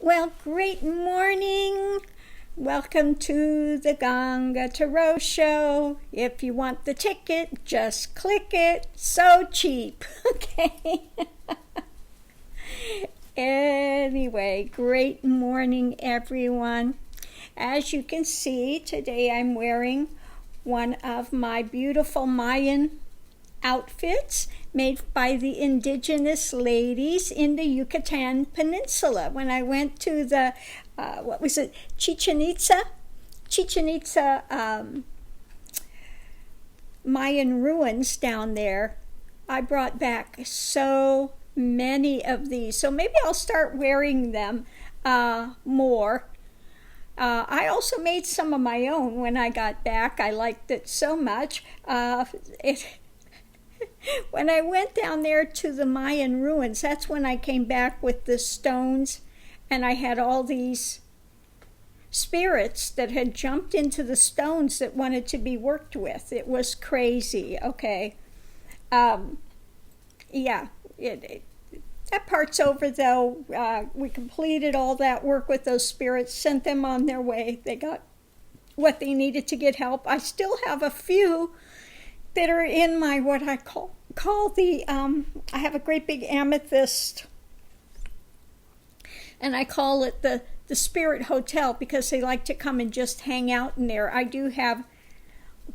Well, great morning. Welcome to the Ganga Tarot Show. If you want the ticket, just click it. So cheap. Okay. Anyway, great morning, everyone. As you can see, today I'm wearing one of my beautiful Mayan outfits made by the indigenous ladies in the Yucatan Peninsula. When I went to the, Chichen Itza Mayan ruins down there, I brought back so many of these. So maybe I'll start wearing them more. I also made some of my own when I got back. I liked it so much. When I went down there to the Mayan ruins, that's when I came back with the stones, and I had all these spirits that had jumped into the stones that wanted to be worked with. It was crazy, okay? That part's over, though. We completed all that work with those spirits, sent them on their way. They got what they needed to get help. I still have a few that are in my, what I call the, I have a great big amethyst, and I call it the Spirit Hotel because they like to come and just hang out in there. I do have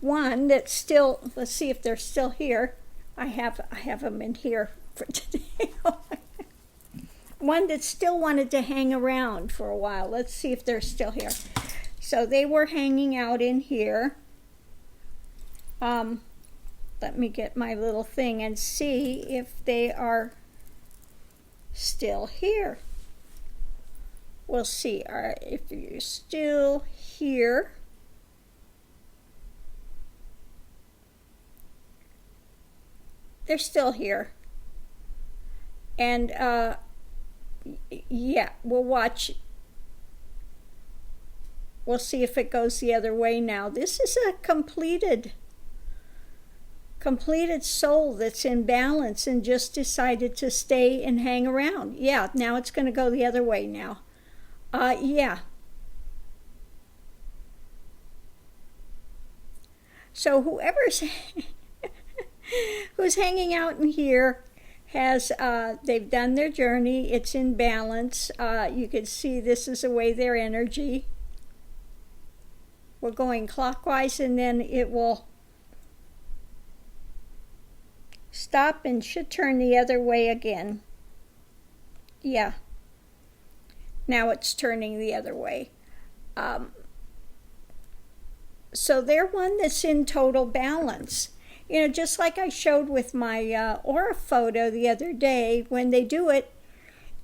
one that's still, let's see if they're still here. I have them in here for today. One that still wanted to hang around for a while. Let's see if they're still here. So they were hanging out in here. Let me get my little thing and see if they are still here. We'll see if you're still here. They're still here. And yeah, we'll watch. We'll see if it goes the other way now. This is a completed soul that's in balance and just decided to stay and hang around. Yeah, now it's going to go the other way now. Yeah. So whoever's who's hanging out in here has, they've done their journey. It's in balance. You can see this is away their energy. We're going clockwise, and then it will stop and should turn the other way again. Yeah. Now it's turning the other way. So they're one that's in total balance. You know, just like I showed with my aura photo the other day, when they do it,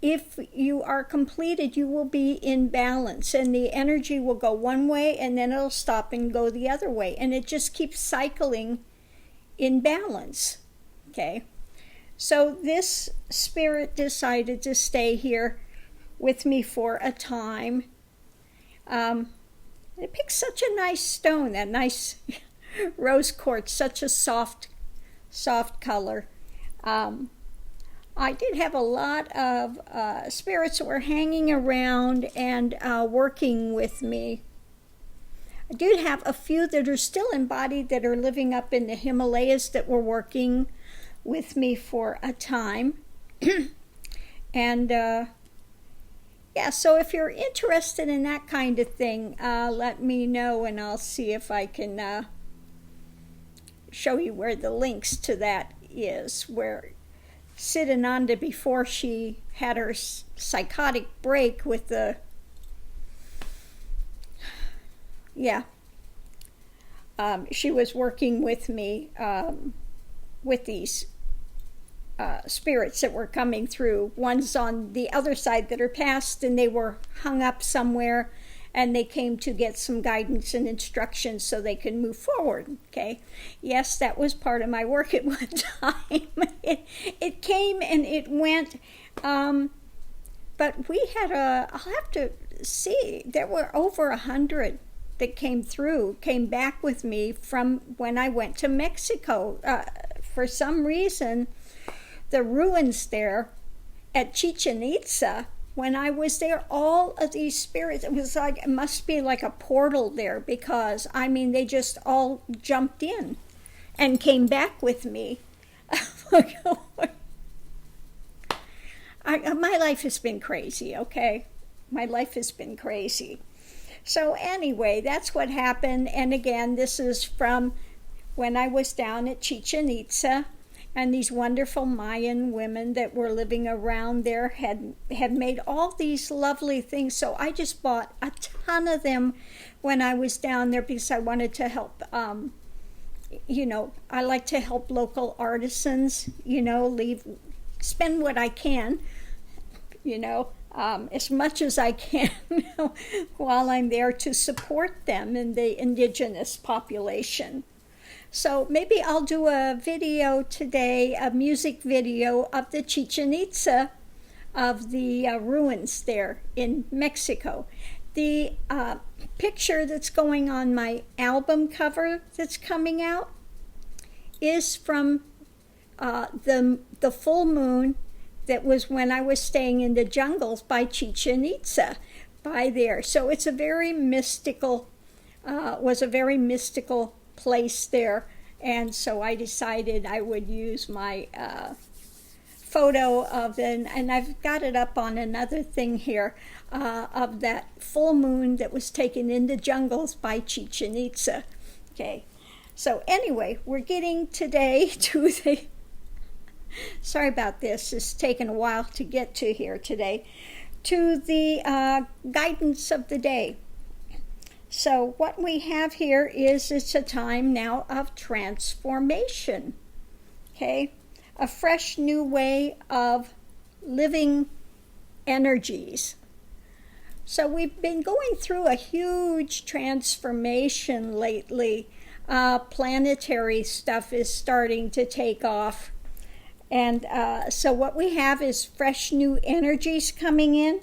if you are completed, you will be in balance, and the energy will go one way, and then it'll stop and go the other way, and it just keeps cycling in balance. Okay, so this spirit decided to stay here with me for a time. It picked such a nice stone, that nice rose quartz, such a soft color. I did have a lot of spirits that were hanging around and working with me. I do have a few that are still embodied that are living up in the Himalayas that were working with me for a time. And yeah, so if you're interested in that kind of thing, let me know, and I'll see if I can show you where the links to that is, where Siddhananda, before she had her psychotic break with the, she was working with me with these spirits that were coming through. One's on the other side that are passed, and they were hung up somewhere, and they came to get some guidance and instructions so they could move forward. Okay, yes, that was part of my work at one time. It came and it went, but we had I'll have to see, there were over 100 that came back with me from when I went to Mexico. For some reason, the ruins there at Chichen Itza when I was there, all of these spirits, it was like, it must be like a portal there, because I mean, they just all jumped in and came back with me. My life has been crazy, okay? My life has been crazy. So anyway, that's what happened. And again, this is from when I was down at Chichen Itza, and these wonderful Mayan women that were living around there had made all these lovely things. So I just bought a ton of them when I was down there, because I wanted to help. I like to help local artisans, spend what I can, as much as I can while I'm there, to support them and the indigenous population. So maybe I'll do a video today, a music video of the Chichen Itza, of the ruins there in Mexico. The picture that's going on my album cover that's coming out is from the full moon that was when I was staying in the jungles by Chichen Itza, by there. So it's a very mystical, was a very mystical place there, and so I decided I would use my photo of it, and I've got it up on another thing here, of that full moon that was taken in the jungles by Chichen Itza. Okay, so anyway, we're getting today to the, sorry about this, it's taken a while to get to here today, to the guidance of the day. So what we have here is, it's a time now of transformation, okay? A fresh new way of living energies. So we've been going through a huge transformation lately. Planetary stuff is starting to take off. And so what we have is fresh new energies coming in.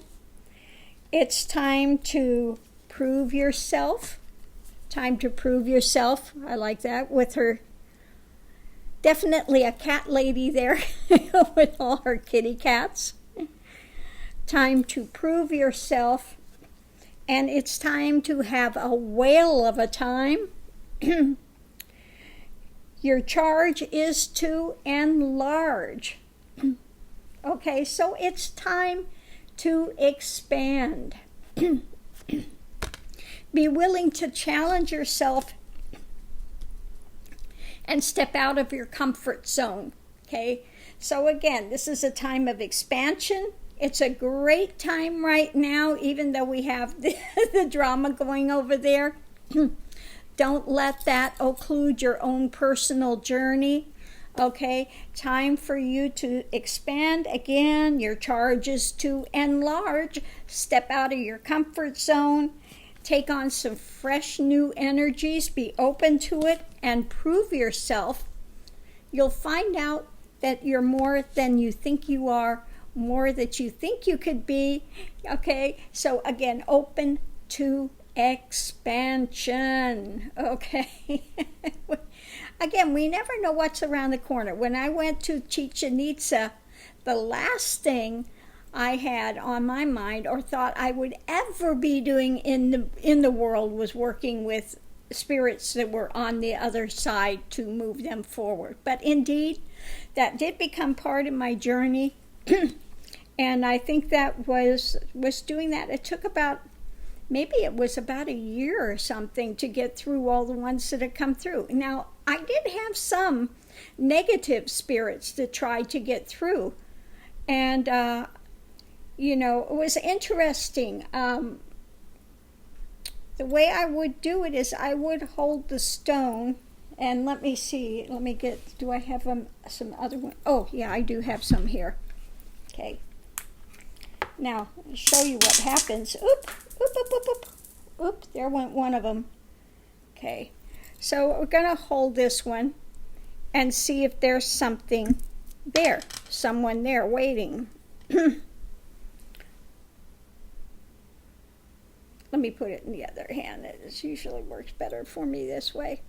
It's time to prove yourself. Time to prove yourself. I like that, with her, definitely a cat lady there with all her kitty cats. Time to prove yourself. And it's time to have a whale of a time. Your charge is to enlarge. Okay, so it's time to expand. Be willing to challenge yourself and step out of your comfort zone. Okay, so again, this is a time of expansion. It's a great time right now, even though we have the drama going over there. Don't let that occlude your own personal journey. Okay, time for you to expand again. Your charge is to enlarge. Step out of your comfort zone. Take on some fresh new energies. Be open to it and prove yourself. You'll find out that you're more than you think you are, more that you think you could be. Okay, so again, open to expansion. Okay. Again, we never know what's around the corner. When I went to Chichen Itza, the last thing I had on my mind or thought I would ever be doing in the world was working with spirits that were on the other side to move them forward. But indeed, that did become part of my journey. And I think that was doing that. It took about, maybe it was about a year or something to get through all the ones that had come through. Now, I did have some negative spirits that tried to get through. And, it was interesting. The way I would do it is I would hold the stone, and let me see, do I have some other one? Oh, yeah, I do have some here. Okay. Now, I'll show you what happens. Oop, oop, oop, oop, oop. Oop, there went one of them. Okay, so we're going to hold this one and see if there's something there, someone there waiting. Let me put it in the other hand. It usually works better for me this way.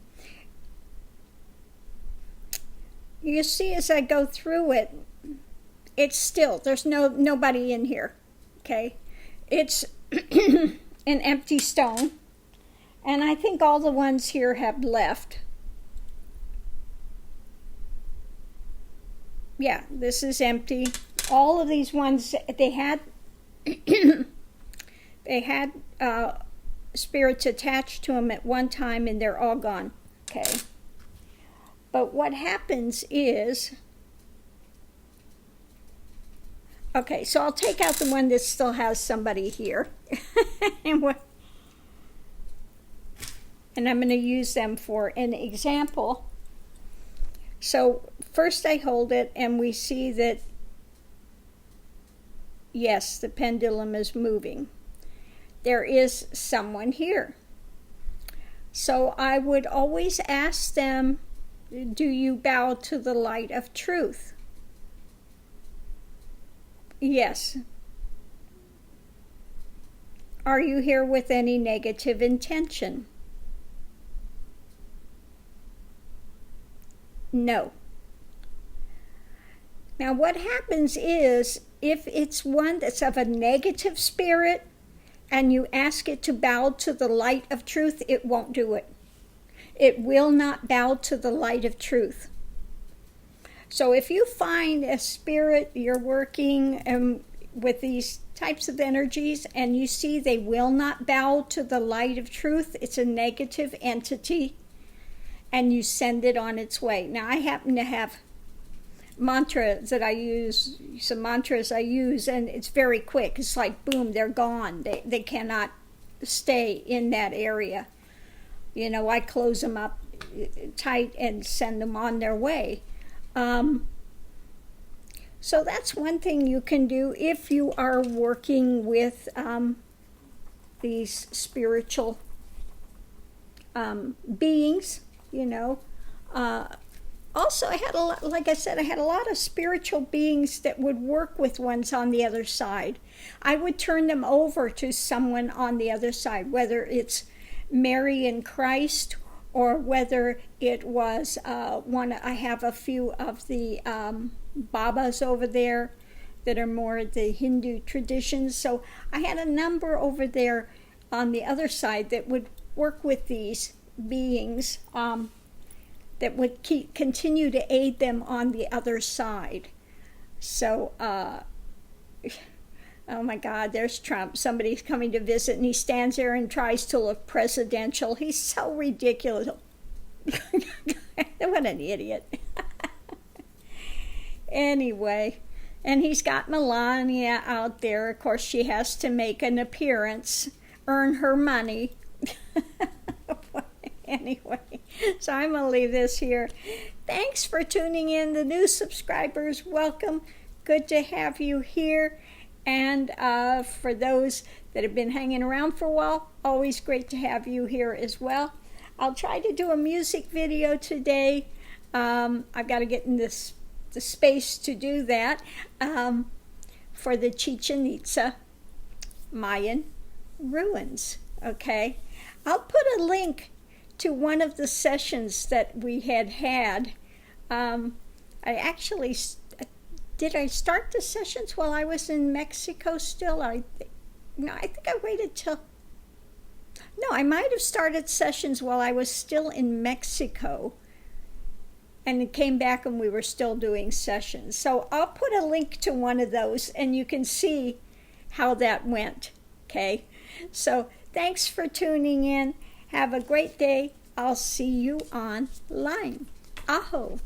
You see, as I go through it, it's still, there's nobody in here. okay? It's an empty stone. And I think all the ones here have left. Yeah, this is empty. All of these ones, they had they had spirits attached to them at one time, and they're all gone. Okay. But what happens is, okay, so I'll take out the one that still has somebody here. And I'm going to use them for an example. So first I hold it, and we see that, yes, the pendulum is moving. There is someone here. So I would always ask them, do you bow to the light of truth? Yes. Are you here with any negative intention? No. Now what happens is, if it's one that's of a negative spirit and you ask it to bow to the light of truth, it won't do it. It will not bow to the light of truth. So if you find a spirit, you're working with these types of energies, and you see they will not bow to the light of truth, it's a negative entity, and you send it on its way. Now, I happen to have mantras that I use, some mantras I use, and it's very quick. It's like, boom, they're gone. They cannot stay in that area. You know, I close them up tight and send them on their way. So that's one thing you can do if you are working with these spiritual beings, you know. Also, I had like I said, I had a lot of spiritual beings that would work with ones on the other side. I would turn them over to someone on the other side, whether it's Mary in Christ, or whether it was one. I have a few of the Babas over there that are more the Hindu traditions. So I had a number over there on the other side that would work with these beings, that would continue to aid them on the other side. So, oh my God, there's Trump. Somebody's coming to visit, and he stands there and tries to look presidential. He's so ridiculous. What an idiot. Anyway, and he's got Melania out there. Of course, she has to make an appearance, earn her money. Anyway, so I'm going to leave this here. Thanks for tuning in. The new subscribers, welcome. Good to have you here. And for those that have been hanging around for a while, always great to have you here as well. I'll try to do a music video today. I've got to get in the space to do that, for the Chichen Itza Mayan ruins. Okay, I'll put a link to one of the sessions that we had. I actually, did I start the sessions while I was in Mexico still? I think I waited till, no, I might have started sessions while I was still in Mexico, and it came back and we were still doing sessions. So I'll put a link to one of those, and you can see how that went, okay? So thanks for tuning in. Have a great day. I'll see you online. Aho.